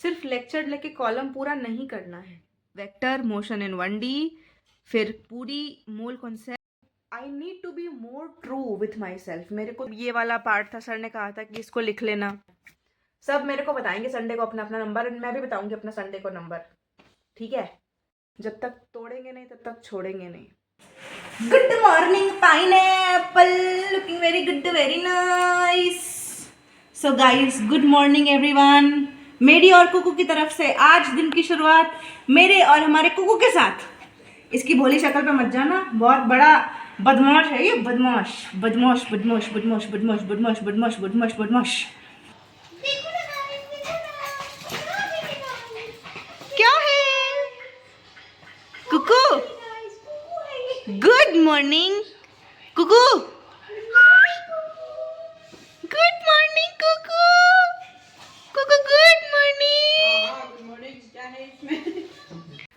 सिर्फ लेक्चर लेके कॉलम पूरा नहीं करना है। वेक्टर, मोशन इन 1D, फिर पूरी mole concept. I need to be more true with my self. मेरे को ये वाला पार्ट था, सर ने कहा था कि इसको लिख लेना। सब मेरे को बताएंगे संडे को अपना अपना नंबर, मैं भी बताऊंगी अपना संडे को नंबर, ठीक है। जब तक तोड़ेंगे नहीं तब तक छोड़ेंगे नहीं। Good morning pineapple, looking very good, very nice. So guys, good morning everyone. मेरी और कुकू की तरफ से आज दिन की शुरुआत मेरे और हमारे कुकू के साथ। इसकी भोली शक्ल पे मत जाना, बहुत बड़ा बदमाश है ये, बदमाश बदमाश बदमाश बदमाश बदमाश बदमाश बदमाश बदमाश बदमाश। क्या है Kuku? Good morning Kuku, good morning Kuku, Kuku good morning.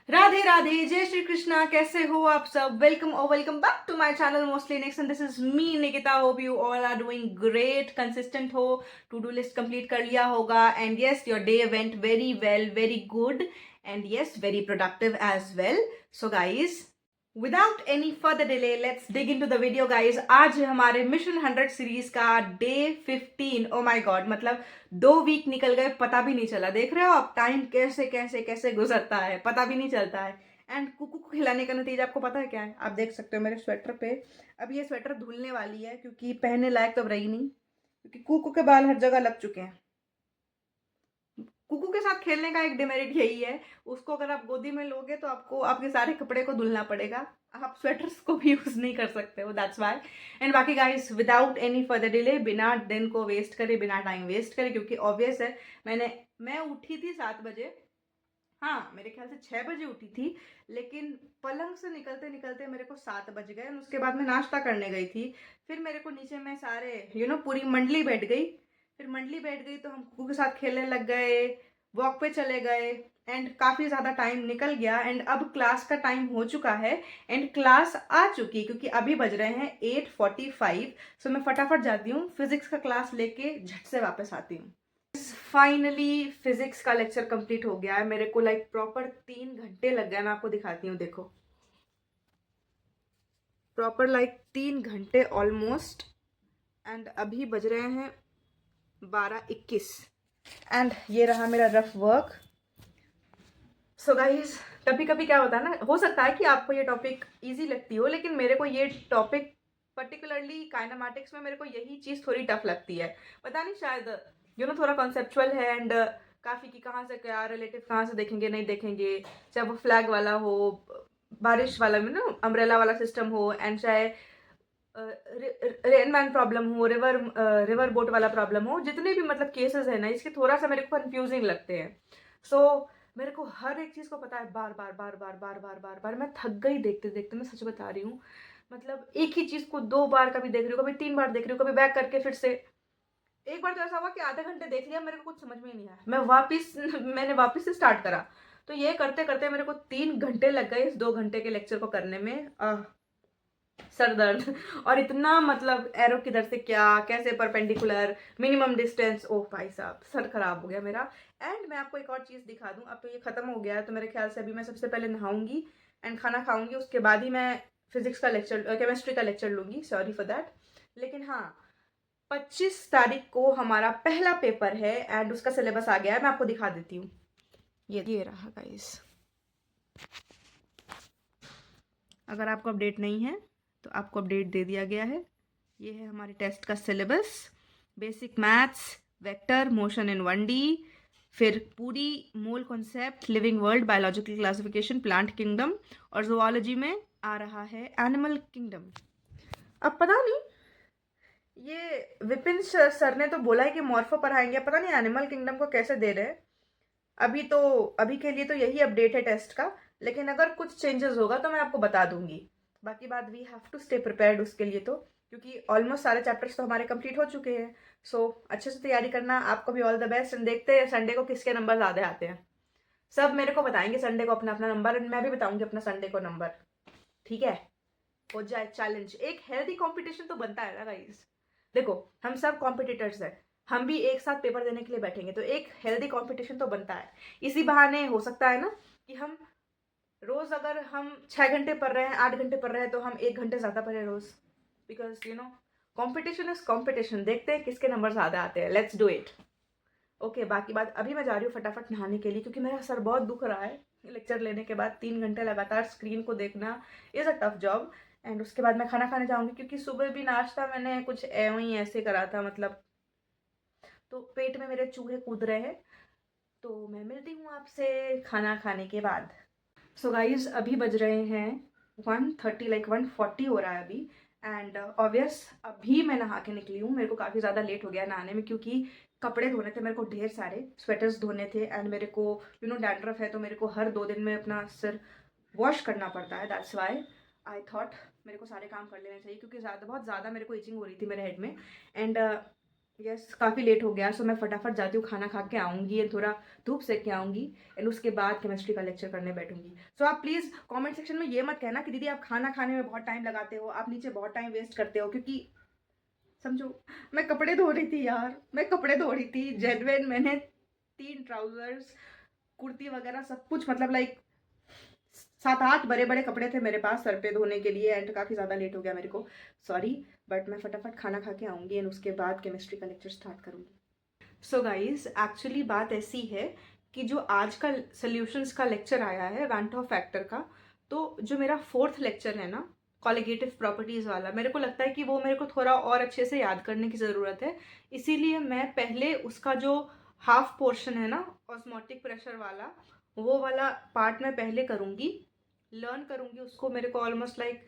Radhe Radhe, जय श्री कृष्णा। कैसे हो आप सब? वेलकम और welcome back to my channel mostly next, and this is me Nikita. Hope you all are doing great, consistent हो, टू डू लिस्ट कंप्लीट कर लिया होगा, and yes your day went very well, very good, and yes very productive as well. So guys, without any further delay let's dig into the video guys. आज है हमारे mission 100 series का day 15। Oh my God, मतलब 2 week निकल गए, पता भी नहीं चला। देख रहे हो आप, टाइम कैसे कैसे कैसे गुजरता है, पता भी नहीं चलता है। एंड कुकू को खिलाने का नतीजा आपको पता है क्या है? आप देख सकते हो मेरे स्वेटर पे। अब ये स्वेटर धुलने वाली है क्योंकि पहनने लायक तो रही नहीं, क्योंकि कुकू के बाल हर जगह लग चुके हैं। कुकू के साथ खेलने का एक डिमेरिट यही है, उसको अगर आप गोदी में लोगे तो आपको आपके सारे कपड़े को धुलना पड़ेगा, आप स्वेटर्स को भी यूज नहीं कर सकते हो, दैट्स वाई। एंड बाकी guys, without any further delay, बिना दिन को वेस्ट करे, बिना टाइम वेस्ट करे, क्योंकि ऑब्वियस है मैं उठी थी 7 बजे, हाँ मेरे ख्याल से 6 बजे उठी थी, लेकिन पलंग से निकलते निकलते मेरे को 7 बज गए। उसके बाद मैं नाश्ता करने गई थी, फिर मेरे को नीचे में सारे पूरी मंडली बैठ गई। फिर मंडली बैठ गई तो हम कुकू के साथ खेलने लग गए, वॉक पे चले गए, एंड काफ़ी ज़्यादा टाइम निकल गया। एंड अब क्लास का टाइम हो चुका है, एंड क्लास आ चुकी, क्योंकि अभी बज रहे हैं 8:45। सो मैं फटाफट जाती हूँ, फिजिक्स का क्लास लेके झट से वापस आती हूँ। फाइनली फिजिक्स का लेक्चर कंप्लीट हो गया है। मेरे को प्रॉपर 3 घंटे लग गए। मैं आपको दिखाती हूँ, देखो, प्रॉपर 3 घंटे ऑलमोस्ट। एंड अभी बज रहे हैं 12:21, एंड ये रहा मेरा रफ वर्क। सो गाइज, कभी कभी क्या होता है ना, हो सकता है कि आपको ये टॉपिक इजी लगती हो, लेकिन मेरे को ये टॉपिक पर्टिकुलरली काइनेमैटिक्स में मेरे को यही चीज़ थोड़ी टफ लगती है। पता नहीं, शायद थोड़ा कॉन्सेप्चुअल है, एंड काफ़ी कि कहाँ से क्या रिलेटिव, कहाँ से देखेंगे नहीं देखेंगे, चाहे वो फ्लैग वाला हो, बारिश वाला में ना अम्ब्रेला वाला सिस्टम हो, एंड चाहे रेनमैन प्रॉब्लम हो, रिवर बोट वाला प्रॉब्लम हो, जितने भी मतलब केसेस है ना, इसके थोड़ा सा मेरे को कंफ्यूजिंग लगते हैं। सो मेरे को हर एक चीज़ को पता है, बार बार बार बार बार बार बार बार मैं थक गई देखते देखते, मैं सच बता रही हूँ। मतलब एक ही चीज़ को 2 बार कभी देख रही हूँ, कभी 3 बार देख रही हूँ, कभी बैक करके फिर से। एक बार तो ऐसा हुआ कि आधे घंटे देख लिया, मेरे को कुछ समझ में ही नहीं आया, मैंने वापस से स्टार्ट करा। तो ये करते करते मेरे को 3 घंटे लग गए इस 2 घंटे के लेक्चर को करने में। सर दर्द, और इतना मतलब एरो किधर से क्या, कैसे परपेंडिकुलर, मिनिमम डिस्टेंस, ओह भाई साहब सर खराब हो गया मेरा। एंड मैं आपको एक और चीज़ दिखा दूं, अब तो ये खत्म हो गया है, तो मेरे ख्याल से अभी मैं सबसे पहले नहाऊंगी एंड खाना खाऊंगी, उसके बाद ही मैं फिजिक्स का लेक्चर, केमिस्ट्री का लेक्चर लूंगी, सॉरी फॉर दैट। लेकिन हाँ, 25 तारीख को हमारा पहला पेपर है, एंड उसका सिलेबस आ गया है, मैं आपको दिखा देती हूँ। ये रहा गाइस, अगर आपको अपडेट नहीं है तो आपको अपडेट दे दिया गया है। ये है हमारे टेस्ट का syllabus. Basic maths, vector, motion in 1D, फिर पूरी mole concept, living world, biological classification, plant kingdom, और जुआलॉजी में आ रहा है एनिमल किंगडम। अब पता नहीं, ये विपिन सर ने तो बोला है कि मॉर्फो पढ़ाएंगे, पता नहीं एनिमल किंगडम को कैसे दे रहे हैं। अभी के लिए तो यही अपडेट है टेस्ट का, लेकिन अगर कुछ चेंजेस होगा तो मैं आपको बता दूंगी। बाकी बात, we have to stay prepared उसके लिए, तो क्योंकि ऑलमोस्ट सारे चैप्टर्स तो हमारे कंप्लीट हो चुके हैं। सो अच्छे से तैयारी करना, आपको भी ऑल द बेस्ट, एंड देखते हैं संडे को किसके नंबर ज़्यादा आते हैं। सब मेरे को बताएंगे संडे को अपना अपना नंबर, एंड मैं भी बताऊंगी अपना संडे को नंबर, ठीक है। हो जाए चैलेंज, एक हेल्दी कंपटीशन तो बनता है ना गाइस। देखो, हम सब कॉम्पिटिटर्स हैं, हम भी एक साथ पेपर देने के लिए बैठेंगे, तो एक हेल्दी कंपटीशन तो बनता है। इसी बहाने हो सकता है ना कि हम रोज़, अगर हम 6 घंटे पढ़ रहे हैं, 8 घंटे पढ़ रहे हैं, तो हम 1 घंटे ज़्यादा पढ़े रोज़। बिकॉज कंपटीशन इज कंपटीशन, देखते हैं किसके नंबर ज़्यादा आते हैं। Let's do it. ओके, बाकी बात, अभी मैं जा रही हूँ फटाफट नहाने के लिए, क्योंकि मेरा सर बहुत दुख रहा है। लेक्चर लेने के बाद 3 घंटे लगातार स्क्रीन को देखना is a tough job. And उसके बाद मैं खाना खाने जाऊँगी, क्योंकि सुबह भी नाश्ता मैंने कुछ वहीं ऐसे करा था, मतलब तो पेट में मेरे चूहे कूद रहे हैं। तो मैं मिलती हूँ आपसे खाना खाने के बाद। सो गाइज, अभी बज रहे हैं 1:30, लाइक 1:40 हो रहा है अभी। एंड ऑब्वियस अभी मैं नहा के निकली हूँ। मेरे को काफ़ी ज़्यादा लेट हो गया नहाने में, क्योंकि कपड़े धोने थे मेरे को, ढेर सारे स्वेटर्स धोने थे। एंड मेरे को डैंड्रफ है, तो मेरे को हर 2 दिन में अपना सिर वॉश करना पड़ता है। दैट्स वाई आई थॉट मेरे को सारे काम कर लेने चाहिए, क्योंकि बहुत ज़्यादा मेरे को इचिंग हो रही थी मेरे हेड में। एंड यस, काफ़ी लेट हो गया। सो मैं फटाफट जाती हूँ, खाना खा के आऊँगी एंड थोड़ा धूप सेक के आऊँगी। एंड उसके बाद केमिस्ट्री का लेक्चर करने बैठूंगी। सो आप प्लीज़ कमेंट सेक्शन में ये मत कहना कि दीदी आप खाना खाने में बहुत टाइम लगाते हो, आप नीचे बहुत टाइम वेस्ट करते हो, क्योंकि समझो, मैं कपड़े धो रही थी यार, मैं कपड़े धो रही थी जेन्युइन। मैंने 3 ट्राउजर्स, कुर्ती वगैरह सब कुछ, मतलब लाइक 7-8 बड़े बड़े कपड़े थे मेरे पास सर पे धोने के लिए। एंड काफ़ी ज़्यादा लेट हो गया मेरे को, सॉरी। बट मैं फटाफट खाना खा के आऊँगी एंड उसके बाद केमिस्ट्री का लेक्चर स्टार्ट करूँगी। सो गाइज, एक्चुअली बात ऐसी है कि जो आज का सॉल्यूशंस का लेक्चर आया है वैन ऑफ फैक्टर का, तो जो मेरा 4th लेक्चर है ना, कॉलिगेटिव प्रॉपर्टीज़ वाला, मेरे को लगता है कि वो मेरे को थोड़ा और अच्छे से याद करने की ज़रूरत है। इसीलिए मैं पहले उसका जो हाफ पोर्शन है ना, ऑस्मोटिक प्रेशर वाला, वो वाला पार्ट मैं पहले करूँगी, लर्न करूँगी उसको। मेरे को ऑलमोस्ट लाइक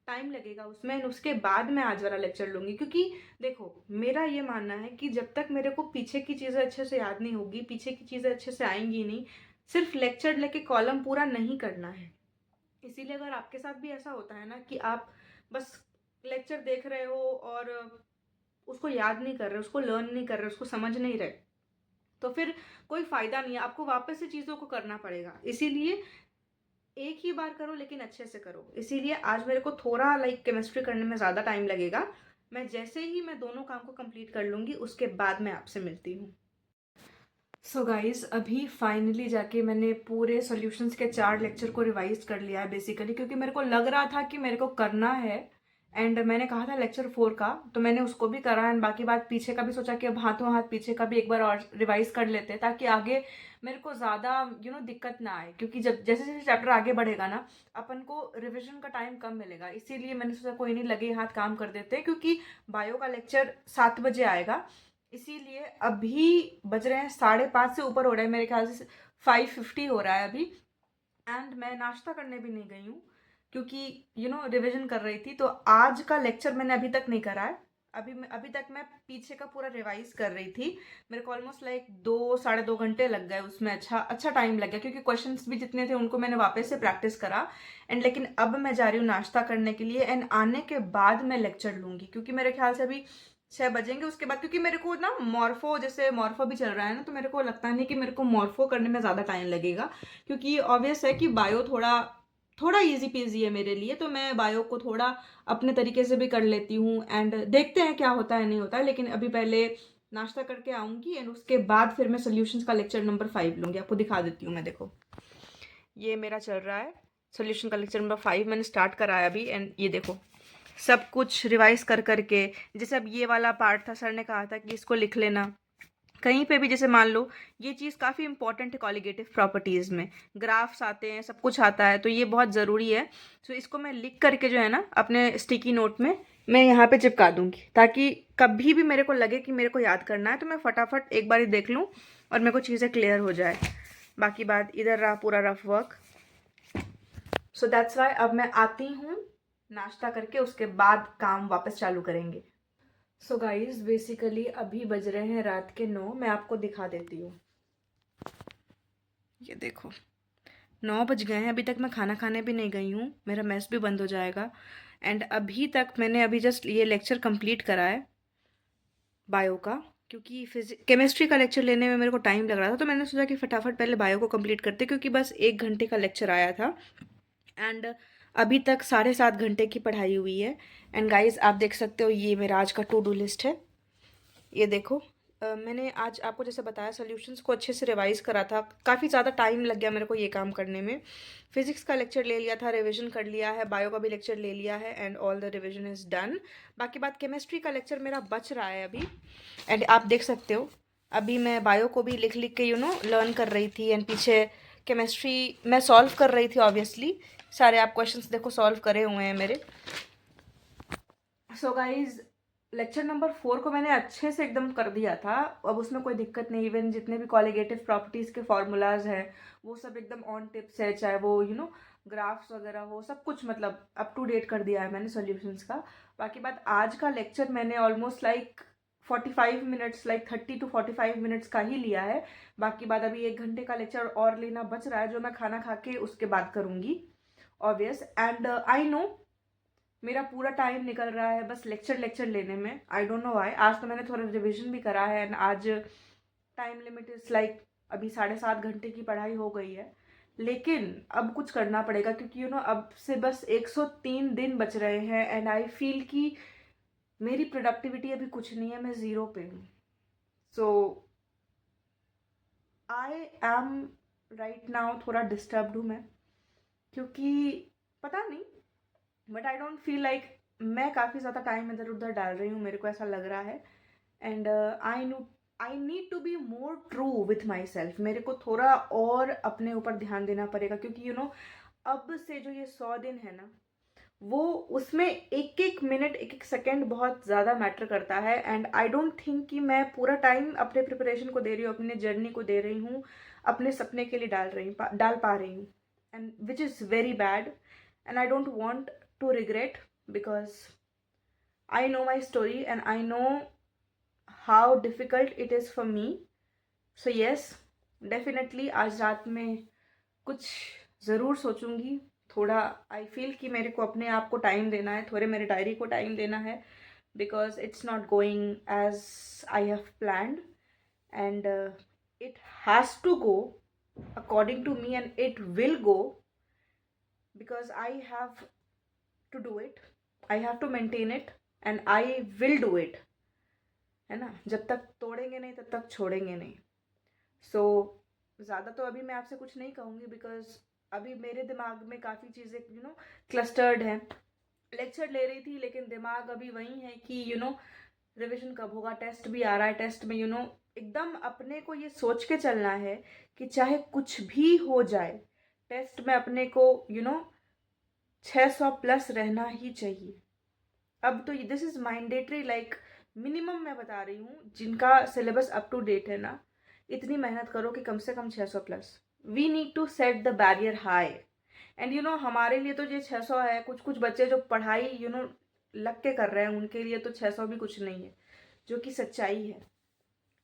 टाइम लगेगा उसमें। एंड उसके बाद मैं आज वाला लेक्चर लूँगी, क्योंकि देखो, मेरा ये मानना है कि जब तक मेरे को पीछे की चीज़ें अच्छे से याद नहीं होगी, पीछे की चीज़ें अच्छे से आएंगी नहीं, सिर्फ लेक्चर लेके कॉलम पूरा नहीं करना है। इसीलिए अगर आपके साथ भी ऐसा होता है ना कि आप बस लेक्चर देख रहे हो और उसको याद नहीं कर रहे, उसको लर्न नहीं कर रहे, उसको समझ नहीं रहे, तो फिर कोई फ़ायदा नहीं है। आपको वापस से चीज़ों को करना पड़ेगा। इसीलिए एक ही बार करो, लेकिन अच्छे से करो। इसीलिए आज मेरे को थोड़ा लाइक केमिस्ट्री करने में ज़्यादा टाइम लगेगा। मैं जैसे ही मैं दोनों काम को कंप्लीट कर लूँगी, उसके बाद मैं आपसे मिलती हूँ। सो गाइज, अभी फाइनली जाके मैंने पूरे सॉल्यूशंस के 4 लेक्चर को रिवाइज कर लिया है बेसिकली, क्योंकि मेरे को लग रहा था कि मेरे को करना है। एंड मैंने कहा था लेक्चर 4 का, तो मैंने उसको भी करा। एंड बाकी बात पीछे का भी सोचा कि अब हाथों हाथ पीछे का भी एक बार और रिवाइज कर लेते हैं, ताकि आगे मेरे को ज़्यादा दिक्कत ना आए। क्योंकि जब जैसे जैसे चैप्टर आगे बढ़ेगा ना, अपन को रिविजन का टाइम कम मिलेगा। इसीलिए मैंने सोचा कोई नहीं, लगे हाथ काम कर देते हैं, क्योंकि बायो का लेक्चर 7 बजे आएगा। इसीलिए अभी बज रहे हैं 5:30 से ऊपर हो रहे हैं, मेरे ख्याल से 5:50 हो रहा है अभी। एंड मैं नाश्ता करने भी नहीं गई हूँ, क्योंकि रिवीजन कर रही थी। तो आज का लेक्चर मैंने अभी तक नहीं करा है। अभी तक मैं पीछे का पूरा रिवाइज कर रही थी। मेरे को ऑलमोस्ट लाइक 2 साढ़े 2 घंटे लग गए उसमें। अच्छा टाइम लग गया, क्योंकि क्वेश्चंस भी जितने थे उनको मैंने वापस से प्रैक्टिस करा। एंड लेकिन अब मैं जा रही हूँ नाश्ता करने के लिए, एंड आने के बाद मैं लेक्चर लूँगी, क्योंकि मेरे ख्याल से अभी 6 बजेंगे उसके बाद। क्योंकि मेरे को ना मॉर्फो, जैसे मॉर्फो भी चल रहा है ना, तो मेरे को लगता नहीं कि मेरे को मॉर्फो करने में ज़्यादा टाइम लगेगा, क्योंकि ऑब्वियस है कि बायो थोड़ा थोड़ा इजी पीजी है मेरे लिए। तो मैं बायो को थोड़ा अपने तरीके से भी कर लेती हूँ। एंड देखते हैं क्या होता है नहीं होता है। लेकिन अभी पहले नाश्ता करके आऊँगी, एंड उसके बाद फिर मैं सॉल्यूशंस का लेक्चर नंबर 5 लूँगी। आपको दिखा देती हूँ मैं, देखो ये मेरा चल रहा है सॉल्यूशन का लेक्चर नंबर 5। मैंने स्टार्ट करा है अभी। एंड ये देखो, सब कुछ रिवाइज कर करके, जैसे अब ये वाला पार्ट था, सर ने कहा था कि इसको लिख लेना कहीं पे भी। जैसे मान लो ये चीज़ काफ़ी इंपॉर्टेंट है कॉलिगेटिव प्रॉपर्टीज़ में, ग्राफ्स आते हैं, सब कुछ आता है, तो ये बहुत ज़रूरी है। तो इसको मैं लिख करके जो है ना, अपने स्टिकी नोट में मैं यहाँ पे चिपका दूँगी, ताकि कभी भी मेरे को लगे कि मेरे को याद करना है, तो मैं फटाफट एक बार ही देख लूँ और मेरे को चीज़ें क्लियर हो जाए। बाकी बात, इधर रहा पूरा rough work. So that's why अब मैं आती हूँ नाश्ता करके, उसके बाद काम वापस चालू करेंगे। सो गाइज, बेसिकली अभी बज रहे हैं रात के 9। मैं आपको दिखा देती हूँ, ये देखो 9 बज गए हैं। अभी तक मैं खाना खाने भी नहीं गई हूँ, मेरा मेस भी बंद हो जाएगा। एंड अभी जस्ट ये लेक्चर कंप्लीट करा है बायो का, क्योंकि केमिस्ट्री का लेक्चर लेने में मेरे को टाइम लग रहा था। तो मैंने सोचा कि फटाफट पहले बायो को कंप्लीट करते, क्योंकि बस 1 घंटे का लेक्चर आया था। एंड अभी तक 7.5 घंटे की पढ़ाई हुई है। एंड गाइज, आप देख सकते हो ये मेरा आज का टू डू लिस्ट है। ये देखो, मैंने आज आपको जैसे बताया सॉल्यूशंस को अच्छे से रिवाइज़ करा था। काफ़ी ज़्यादा टाइम लग गया मेरे को ये काम करने में। फिज़िक्स का लेक्चर ले लिया था, रिवीजन कर लिया है, बायो का भी लेक्चर ले लिया है and all the revision is done. बाकी बात केमिस्ट्री का लेक्चर मेरा बच रहा है अभी एंड आप देख सकते हो अभी मैं बायो को भी लिख लिख के लर्न कर रही थी एंड पीछे केमिस्ट्री मैं सॉल्व कर रही थी ऑब्वियसली। सारे आप क्वेश्चंस देखो सॉल्व करे हुए हैं मेरे। सो गाइज लेक्चर नंबर 4 को मैंने अच्छे से एकदम कर दिया था। अब उसमें कोई दिक्कत नहीं, इवन जितने भी कॉलिगेटिव प्रॉपर्टीज़ के फार्मूलाज हैं वो सब एकदम ऑन टिप्स है, चाहे वो ग्राफ्स वगैरह हो, सब कुछ मतलब अप टू डेट कर दिया है मैंने सॉल्यूशंस का। बाकी बात आज का लेक्चर मैंने almost like 45 minutes, like 30 to 45 minutes का ही लिया है। बाकी बात अभी 1 घंटे का लेक्चर और लेना बच रहा है जो मैं खाना खा के उसके बाद करूँगी ऑब्वियस। एंड आई नो मेरा पूरा टाइम निकल रहा है बस लेक्चर लेने में। I don't know why. आज तो मैंने थोड़ा रिविजन भी करा है एंड आज टाइम लिमिट इज़ लाइक अभी 7.5 घंटे की पढ़ाई हो गई है। लेकिन अब कुछ करना पड़ेगा क्योंकि अब से बस 103 दिन बच रहे हैं एंड आई फील कि मेरी प्रोडक्टिविटी अभी कुछ नहीं है, मैं ज़ीरो पे हूँ। सो आई एम राइट नाउ थोड़ा डिस्टर्ब्ड हूँ मैं, क्योंकि पता नहीं but I don't feel like मैं काफ़ी ज़्यादा टाइम इधर उधर डाल रही हूँ, मेरे को ऐसा लग रहा है। And I need to be more true with my self. मेरे को थोड़ा और अपने ऊपर ध्यान देना पड़ेगा क्योंकि अब से जो ये 100 दिन है ना, वो उसमें एक एक मिनट एक एक सेकेंड बहुत ज़्यादा मैटर करता है। एंड आई डोंट थिंक कि मैं पूरा टाइम अपने प्रिपरेशन को दे रही हूँ, अपने जर्नी को दे रही हूँ, अपने सपने के लिए डाल पा रही हूँ, and which is very bad. And I don't want to regret because I know my story and I know how difficult it is for me. So yes, definitely आज रात में कुछ ज़रूर सोचूंगी। थोड़ा आई फील कि मेरे को अपने आप को टाइम देना है, थोड़े मेरे डायरी को टाइम देना है because it's not going as I have planned and it has to go according to me and it will go because I have to do it, I have to maintain it and I will do it, है ना। जब तक तोड़ेंगे नहीं तब तक छोड़ेंगे नहीं। सो ज़्यादा तो अभी मैं आपसे कुछ नहीं कहूँगी बिकॉज अभी मेरे दिमाग में काफ़ी चीज़ें क्लस्टर्ड हैं। लेक्चर ले रही थी लेकिन दिमाग अभी वही है कि रिविजन कब होगा, टेस्ट भी आ रहा है, टेस्ट में एकदम अपने को ये सोच के चलना है कि चाहे कुछ भी हो जाए टेस्ट में अपने को 600 प्लस रहना ही चाहिए। अब तो this is mandatory, like minimum मैं बता रही हूँ जिनका सिलेबस अप टू डेट है ना, इतनी मेहनत करो कि कम से कम 600 plus. We need to set the barrier high and हमारे लिए तो ये 600 है। कुछ कुछ बच्चे जो पढ़ाई लग के कर रहे हैं उनके लिए तो 600 भी कुछ नहीं है, जो कि सच्चाई है।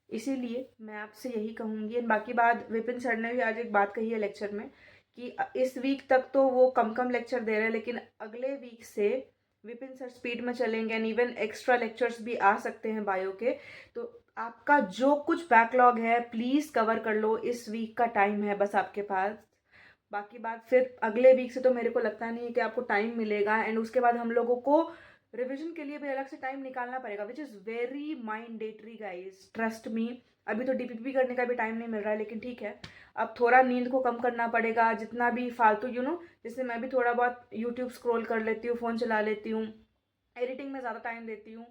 इसीलिए मैं आपसे यही कहूँगी। बाकी बात विपिन सर ने भी आज एक बात कही है लेक्चर में कि इस वीक तक तो वो कम कम लेक्चर दे रहे हैं लेकिन अगले वीक से विपिन सर स्पीड में चलेंगे एंड इवन एक्स्ट्रा लेक्चर्स भी आ सकते हैं बायो के। तो आपका जो कुछ बैकलॉग है प्लीज़ कवर कर लो, इस वीक का टाइम है बस आपके पास। बाकी बात फिर अगले वीक से तो मेरे को लगता नहीं है कि आपको टाइम मिलेगा एंड उसके बाद हम लोगों को रिविजन के लिए भी अलग से टाइम निकालना पड़ेगा which is very mandatory guys, trust me. अभी तो डीपीपी करने का भी टाइम नहीं मिल रहा है लेकिन ठीक है, अब थोड़ा नींद को कम करना पड़ेगा। जितना भी फालतू जैसे मैं भी थोड़ा बहुत यूट्यूब स्क्रॉल कर लेती हूँ, फ़ोन चला लेती हूँ, एडिटिंग में ज़्यादा टाइम देती हूँ।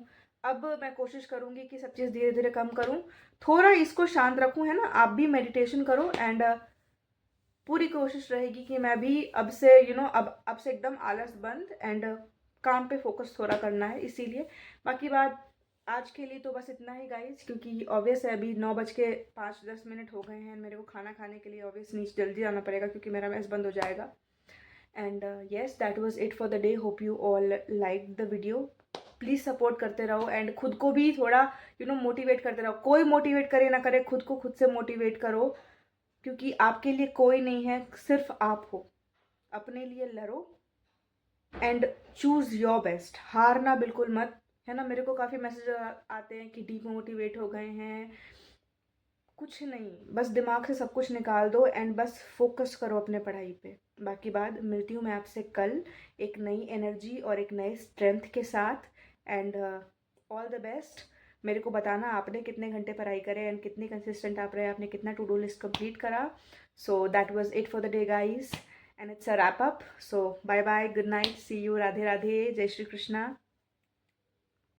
अब मैं कोशिश करूँगी कि सब चीज़ धीरे धीरे कम करूँ, थोड़ा इसको शांत रखूँ, है ना। आप भी मेडिटेशन करो एंड पूरी कोशिश रहेगी कि मैं भी अब से अब से एकदम आलस बंद एंड काम पे फोकस थोड़ा करना है इसीलिए। बाकी बात आज के लिए तो बस इतना ही गाइज, क्योंकि ऑब्वियस है अभी 9:05-10 हो गए हैं, मेरे को खाना खाने के लिए ऑब्वियस नीचे जल्दी आना पड़ेगा क्योंकि मेरा मैस बंद हो जाएगा। And yes, that was it for the day. Hope you all like the video. Please support करते रहो एंड खुद को भी थोड़ा मोटिवेट करते रहो। कोई मोटिवेट करे ना करे, खुद को खुद से मोटिवेट करो क्योंकि आपके लिए कोई नहीं है, सिर्फ आप हो। अपने लिए लड़ो एंड चूज़ योर बेस्ट। हारना बिल्कुल मत, है ना। मेरे को काफ़ी मैसेज आते हैं कि डीमोटिवेट हो गए हैं, कुछ नहीं, बस दिमाग से सब कुछ निकाल दो एंड बस फोकस करो अपने पढ़ाई पे। बाकी बात मिलती हूँ मैं आपसे कल एक नई एनर्जी और एक नए स्ट्रेंथ के साथ एंड ऑल द बेस्ट। मेरे को बताना आपने कितने घंटे पढ़ाई करे एंड कितनी कंसिस्टेंट आप रहे, आपने कितना टू डू लिस्ट कंप्लीट करा. So that was it for the day guys and it's a wrap up. So bye bye, good night, see you, Radhe Radhe, जय श्री कृष्णा.